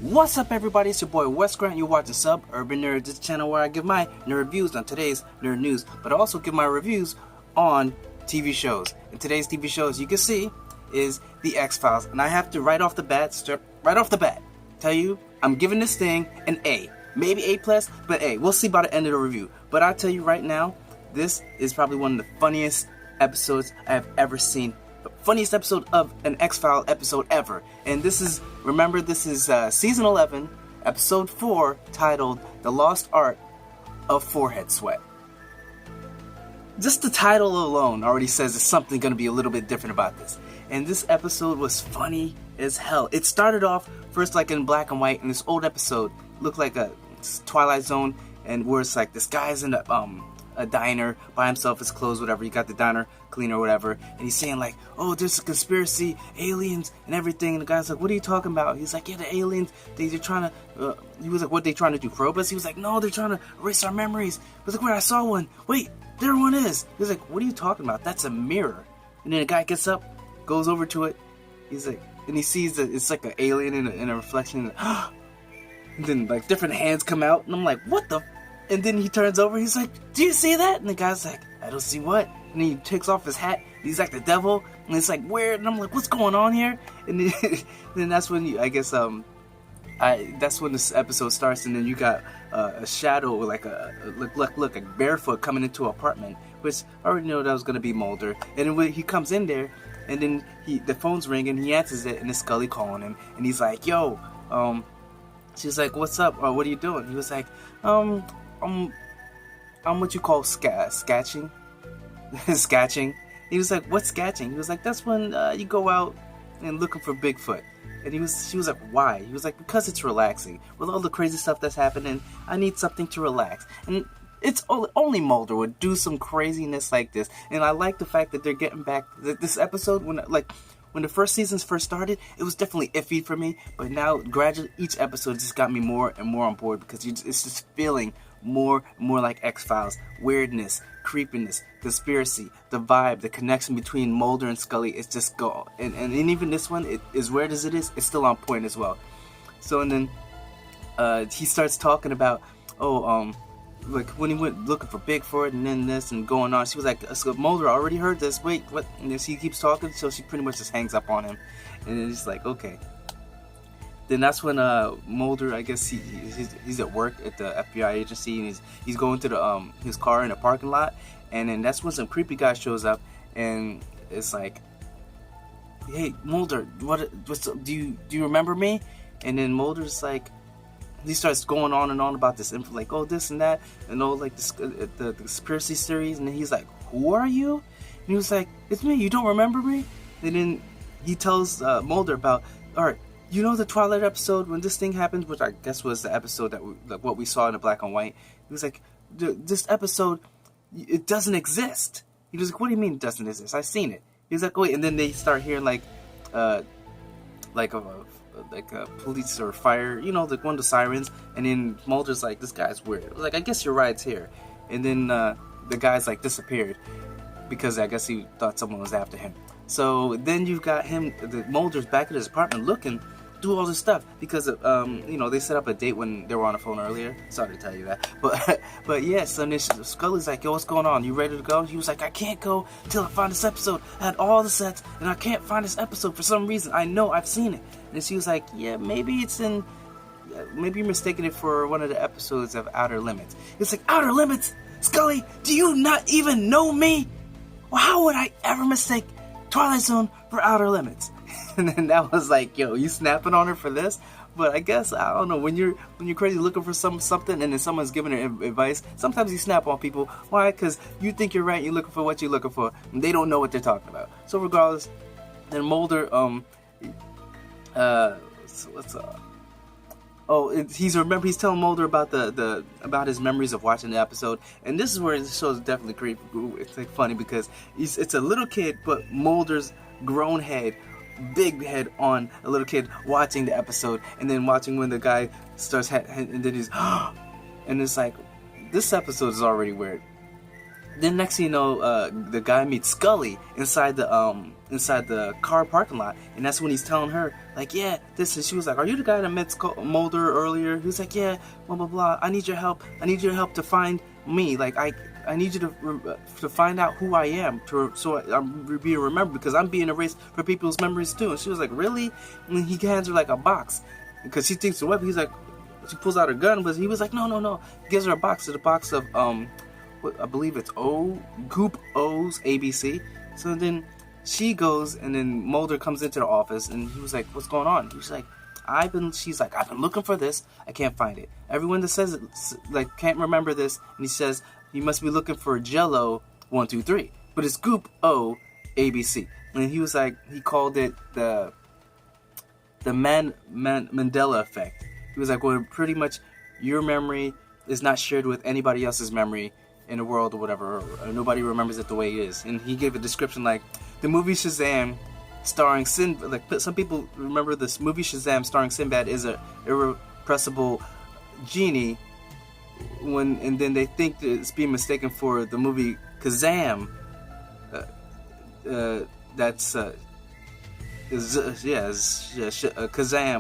What's up, everybody? It's your boy Wes Grant. You're watching Suburban Nerd, this channel where I give my nerd reviews on today's nerd news, but I also give my reviews on TV shows. And today's TV show, as you can see, is The X-Files. And I have to right off the bat, tell you, I'm giving this thing an A. Maybe A+, but A. We'll see by the end of the review. But I'll tell you right now, this is probably one of the funniest episodes I have ever seen. The funniest episode of an X-File episode ever. And this is, remember, this is season 11, episode 4, titled The Lost Art of Forehead Sweat. Just the title alone already says there's something going to be a little bit different about this. And this episode was funny as hell. It started off first like in black and white, and this old episode looked like a Twilight Zone, and where it's like this guy's in a diner by himself, his clothes, whatever. You got the diner cleaner or whatever, and he's saying like, oh, there's a conspiracy, aliens and everything. And the guy's like, what are you talking about? He's like, yeah, the aliens, they're trying to he was like, what, they trying to do, probe us? He was like, no, they're trying to erase our memories. He was like, wait, I saw one, wait, there one is. He was like, what are you talking about? That's a mirror. And then the guy gets up, goes over to it, he's like, and he sees that it's like an alien in a reflection, and then like different hands come out, and I'm like, what the? And then he turns over, he's like, do you see that? And the guy's like, I don't see what? And then he takes off his hat, he's like the devil, and it's like weird, and I'm like, what's going on here? And then that's when that's when this episode starts, and then you got a shadow, like look, like barefoot coming into an apartment, which I already know that was gonna be Mulder. And then when he comes in there, and then the phone's ringing, he answers it, and it's Scully calling him, and he's like, yo, she's like, what's up? What are you doing? He was like, I'm what you call sketching. Sketching. He was like, what's sketching? He was like, that's when you go out and looking for Bigfoot. And she was like, why? He was like, because it's relaxing. With all the crazy stuff that's happening, I need something to relax. And it's only Mulder would do some craziness like this. And I like the fact that they're getting back this episode when the first seasons first started, it was definitely iffy for me, but now gradually each episode just got me more and more on board, because it's just feeling more and more like X-Files. Weirdness, creepiness, conspiracy, the vibe, the connection between Mulder and Scully is just go. And even this one, it, as weird as it is, it's still on point as well. So, and then he starts talking about, like when he went looking for Bigfoot and then this and going on. She was like, so Mulder, I already heard this, wait, what? And then she keeps talking, so she pretty much just hangs up on him. And then he's like, okay. Then that's when Mulder, I guess he's at work at the FBI agency, and he's going to his car in a parking lot. And then that's when some creepy guy shows up, and it's like, hey, Mulder, what's do you remember me? And then Mulder's like, he starts going on and on about this info, like, oh, this and that, and all like this, the conspiracy theories. And then he's like, who are you? And he was like, it's me, you don't remember me? And then he tells Mulder about, all right, you know the Twilight episode when this thing happens, which I guess was the episode that like what we saw in the black and white. He was like, this episode, it doesn't exist. He was like, what do you mean it doesn't exist? I've seen it. He was like, wait, and then they start hearing like a police or fire, you know, like one of the sirens. And then Mulder's like, this guy's weird. I was like, I guess your ride's here. And then the guy's like disappeared, because I guess he thought someone was after him. So then you've got Mulder's back at his apartment looking, do all this stuff, because they set up a date when they were on the phone earlier. Sorry to tell you that, but yes. So then Scully's like, yo, what's going on? You ready to go? He was like, I can't go till I find this episode. I had all the sets, and I can't find this episode for some reason. I know I've seen it. And she was like, yeah, maybe you're mistaking it for one of the episodes of Outer Limits. It's like, Outer Limits? Scully, do you not even know me? Well, how would I ever mistake Twilight Zone for Outer Limits? And then that was like, yo, you snapping on her for this? But I guess, I don't know, when you're crazy looking for something, and then someone's giving her advice, sometimes you snap on people. Why? Because you think you're right, you're looking for what you're looking for, and they don't know what they're talking about. So regardless, then Mulder, he's telling Mulder about about his memories of watching the episode. And this is where the show is definitely creepy. It's like funny, because it's a little kid, but Mulder's grown head, big head on a little kid watching the episode, and then watching when the guy starts and then he's and it's like, this episode is already weird. Then next thing you know, the guy meets Scully inside the inside the car parking lot, and that's when he's telling her, like, yeah, this, and she was like, are you the guy that met Mulder earlier? He was like, yeah, blah blah blah. I need your help. I need your help to find me. Like, I need you to find out who I am, so I'm being remembered, because I'm being erased for people's memories too. And she was like, really? And he hands her like a box, because she thinks the weapon. He's like, she pulls out her gun, but he was like, no. He gives her a box. It's a box of what, I believe it's Group O's ABC. So then she goes, and then Mulder comes into the office, and he was like, what's going on? He was like, she's like, I've been looking for this. I can't find it. Everyone that says it, like, can't remember this. And he says, you must be looking for Jello 123, but it's Group O ABC. And he was like, he called it the Mandela effect. He was like, well, pretty much your memory is not shared with anybody else's memory in the world or whatever, or nobody remembers it the way it is. And he gave a description like, the movie Shazam starring Sinbad, like, some people remember this movie Shazam starring Sinbad is a irrepressible genie, and then they think that it's being mistaken for the movie Kazam. That's Kazam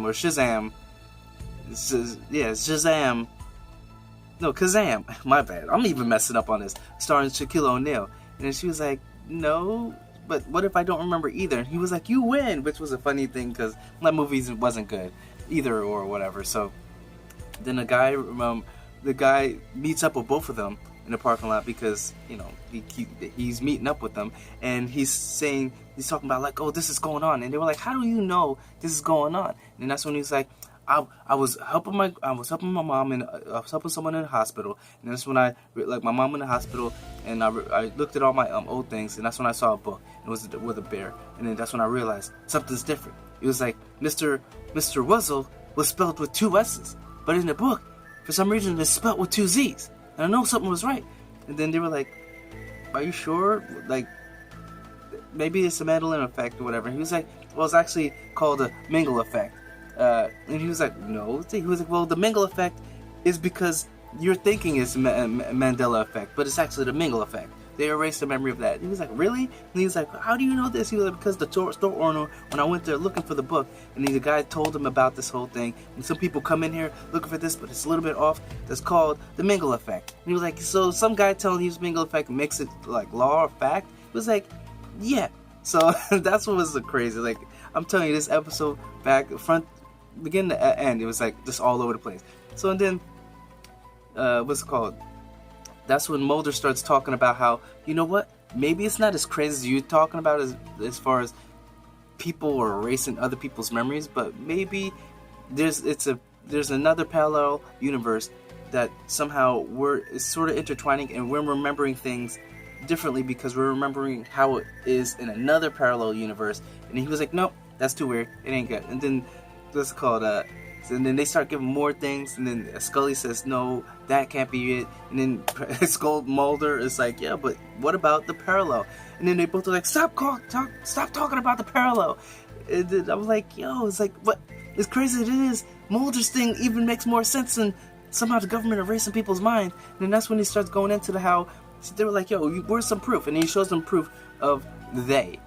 or Shazam. Shazam. No, Kazam. My bad. I'm even messing up on this. Starring Shaquille O'Neal. And then she was like, no, but what if I don't remember either? And he was like, you win, which was a funny thing, because that movie wasn't good either or whatever. So then the guy meets up with both of them in the parking lot, because, you know, he's meeting up with them, and he's talking about like, oh, this is going on, and they were like, how do you know this is going on? And that's when he's like, I was helping my mom, and I was helping someone in the hospital, and that's when I, like, my mom in the hospital, and I looked at all my old things, and that's when I saw a book. It was with a bear, and then that's when I realized something's different. It was like Mr. Wuzzle was spelled with 2 S's, but in the book, for some reason, it's spelled with 2 Z's, and I know something was right. And then they were like, are you sure? Like, maybe it's a Mandela effect or whatever. And he was like, well, it's actually called a Mingle effect. And he was like, no. He was like, well, the Mingle effect is because you're thinking it's Mandela effect, but it's actually the Mingle effect. They erased the memory of that. And he was like, really? And he was like, how do you know this? He was like, because the store owner, when I went there looking for the book, and the guy told him about this whole thing, and some people come in here looking for this, but it's a little bit off. That's called the Mingle effect. And he was like, so some guy telling you this Mingle effect makes it like law or fact? He was like, yeah. So that's what was so crazy. Like, I'm telling you, this episode, front, beginning to end, it was like just all over the place. So, and then, what's it called? That's when Mulder starts talking about how, you know what, maybe it's not as crazy as you're talking about as far as people are erasing other people's memories, but maybe there's another parallel universe that somehow it's sort of intertwining, and we're remembering things differently because we're remembering how it is in another parallel universe. And he was like, nope, that's too weird, it ain't good. And then what's it called, and then they start giving more things, and then Scully says, no, that can't be it. And then Mulder is like, yeah, but what about the parallel? And then they both are like, stop talking about the parallel. And then I was like, yo, it's like, what? As crazy as it is, Mulder's thing even makes more sense than somehow the government erasing people's mind. And then that's when he starts going into how they were like, yo, where's some proof? And he shows them proof of they.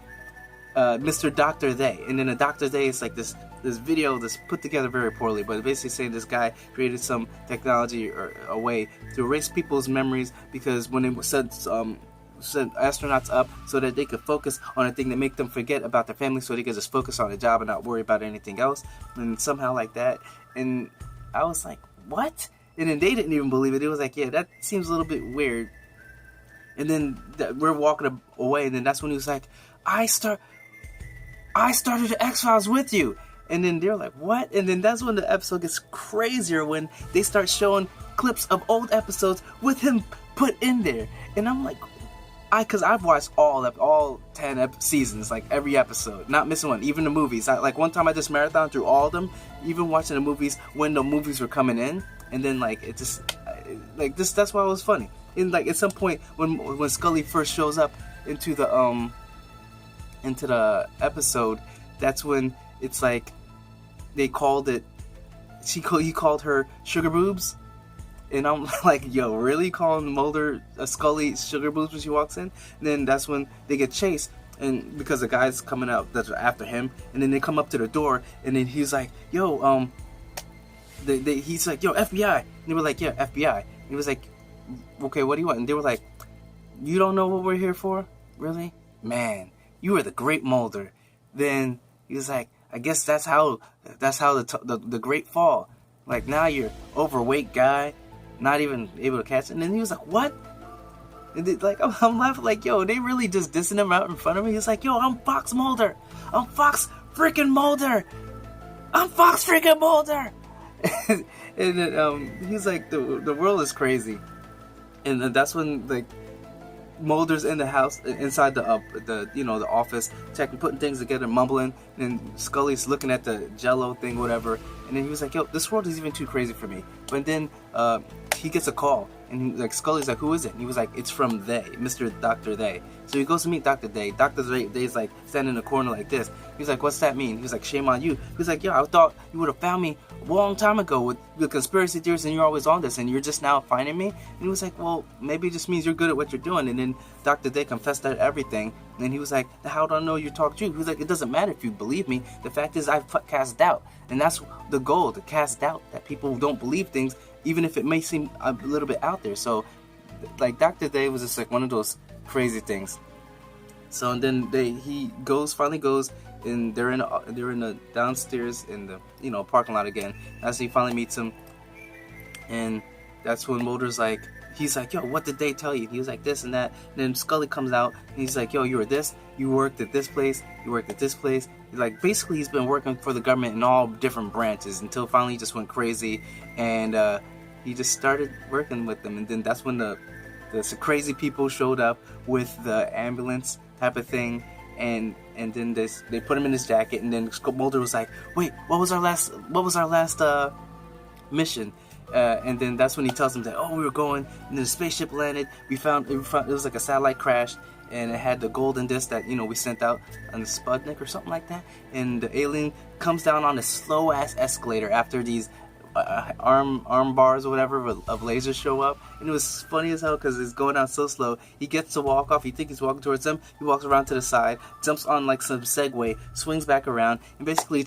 Mr. Dr. They. And then a Dr. They is like this video that's put together very poorly, but basically saying this guy created some technology or a way to erase people's memories, because when they sent astronauts up so that they could focus on a thing that make them forget about their family, so they could just focus on the job and not worry about anything else, and somehow like that. And I was like, what? And then they didn't even believe it. It was like, yeah, that seems a little bit weird. And then we're walking away, and then that's when he was like, I started the X-Files with you. And then they're like, what? And then that's when the episode gets crazier, when they start showing clips of old episodes with him put in there. And I'm like, because I've watched all 10 seasons, like every episode, not missing one, even the movies. Like one time I just marathon through all of them, even watching the movies when the movies were coming in. And then like, it just, like this, that's why it was funny. And like at some point when Scully first shows up into the episode, that's when it's like, they called it, he called her sugar boobs, and I'm like, yo, really calling Mulder Scully sugar boobs when she walks in? And then that's when they get chased, and because the guy's coming out that's after him, and then they come up to the door, and then he's like, yo, he's like, yo, FBI, and they were like, yeah, FBI, and he was like, okay, what do you want? And they were like, you don't know what we're here for? Really? Man, you are the great Mulder. Then he was like, I guess that's how the great fall. Like, now you're overweight guy, not even able to catch it. And then he was like, what? And they, like, I'm laughing like, yo, they really just dissing him out in front of me. He's like, yo, I'm Fox Mulder. I'm Fox freaking Mulder. I'm Fox freaking Mulder. And then he's like, the world is crazy. And that's when, like, Mulder's in the house, inside the office, checking, putting things together, mumbling, and Scully's looking at the Jello thing, whatever. And then he was like, "Yo, this world is even too crazy for me." But then he gets a call, and like Scully's like, "Who is it?" And he was like, "It's from they, Mr. Dr. They." So he goes to meet Dr. Day. Dr. Day's like standing in the corner like this. He's like, "What's that mean?" He was like, "Shame on you." He was like, "Yeah, I thought you would have found me a long time ago with the conspiracy theories, and you're always on this, and you're just now finding me." And he was like, "Well, maybe it just means you're good at what you're doing." And then Dr. Day confessed that everything. And then he was like, "How do I know you talk true?" He was like, "It doesn't matter if you believe me. The fact is, I've cast doubt, and that's the goal, to cast doubt, that people don't believe things, even if it may seem a little bit out there." So, like, Dr. Day was just like one of those crazy things. So, and then he finally goes, and they're in the downstairs in the parking lot again. As he finally meets him, and that's when Mulder's like, he's like, "Yo, what did they tell you?" He was like, "This and that." And then Scully comes out, and he's like, "Yo, you were this. You worked at this place. You worked at this place." Like, basically, he's been working for the government in all different branches until finally he just went crazy, and he just started working with them. And then that's when the crazy people showed up with the ambulance type of thing, and then they put him in his jacket, and then Mulder was like, "Wait, what was our last mission?" And then that's when he tells them that, "Oh, we were going, and then the spaceship landed. We found it was like a satellite crash, and it had the golden disc that we sent out on the Sputnik or something like that." And the alien comes down on a slow ass escalator after these arm bars or whatever of lasers show up, and it was funny as hell because it's going down so slow. He gets to walk off. You think he's walking towards them. He walks around to the side, jumps on like some Segway, swings back around, and basically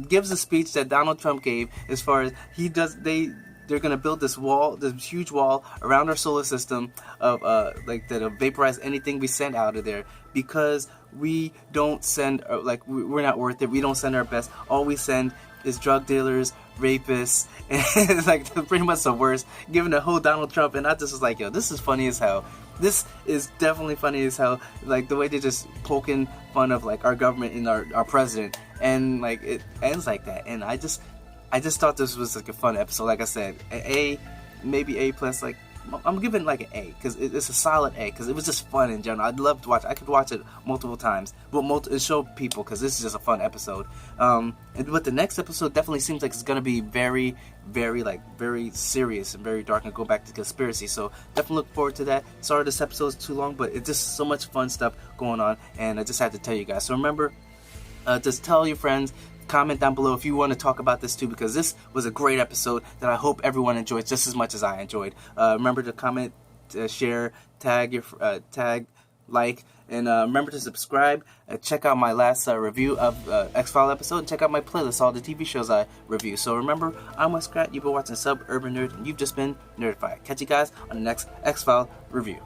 gives a speech that Donald Trump gave, as far as they're gonna build this huge wall around our solar system of that'll vaporize anything we send out of there, because we don't send we're not worth it. We don't send our best. All we send is drug dealers, rapists, and like pretty much the worst, given the whole Donald Trump. And I just was like, yo, this is funny as hell. This is definitely funny as hell. Like the way they just poking fun of like our government and our president, and like it ends like that. And I just thought this was like a fun episode. Like I said, maybe A plus. Like, I'm giving like an A, because it's a solid A, because it was just fun in general. I'd love to watch it. I could watch it multiple times, but show people, because this is just a fun episode. But the next episode definitely seems like it's gonna be very, very very serious and very dark, and go back to conspiracy. So definitely look forward to that. Sorry this episode is too long, but it's just so much fun stuff going on, and I just had to tell you guys. So remember, just tell your friends. Comment down below if you want to talk about this too, because this was a great episode that I hope everyone enjoyed just as much as I enjoyed. Remember to comment, share, tag, like, and remember to subscribe. Check out my last review of X-File episode, and check out my playlist, all the TV shows I review. So remember, I'm Wes Scrat, you've been watching Suburban Nerd, and you've just been nerdified. Catch you guys on the next X-File review.